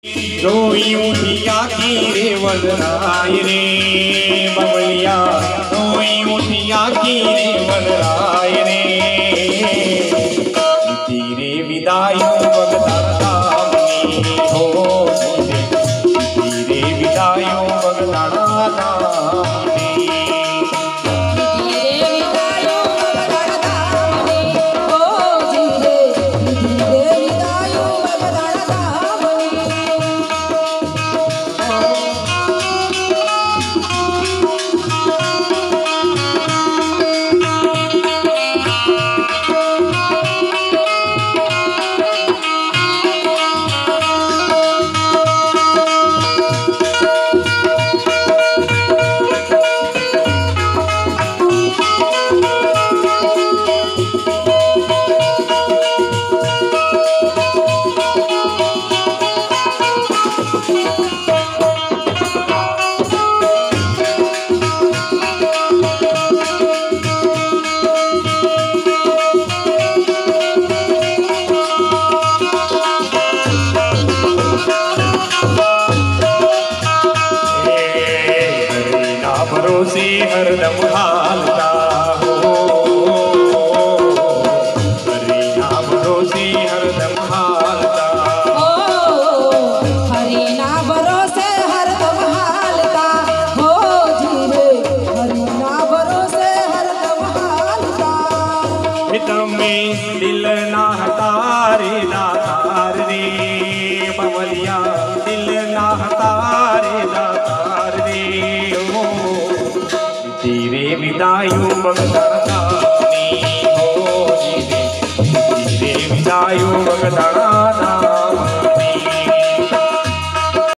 रोई उठिया की रे वदनाय रे बबलिया, रोई उठिया की रे वदनाय रे, तेरे विदाई बगदाना मनी हो, तेरे विदाई बगदाना भरोसे हरदम हालता हो, हरे नाम भरोसे हरदम हालता हो, हरे नाम भरोसे हरदम हालता हो, जीरे हरे नाम भरोसे हरदम हालता। हितम में दिल ना हतारे दातार रे बबलिया, दिल ना हतारे दातार रे, तेरे विदायु बगदाना हो, तेरे विदायु बगदाना।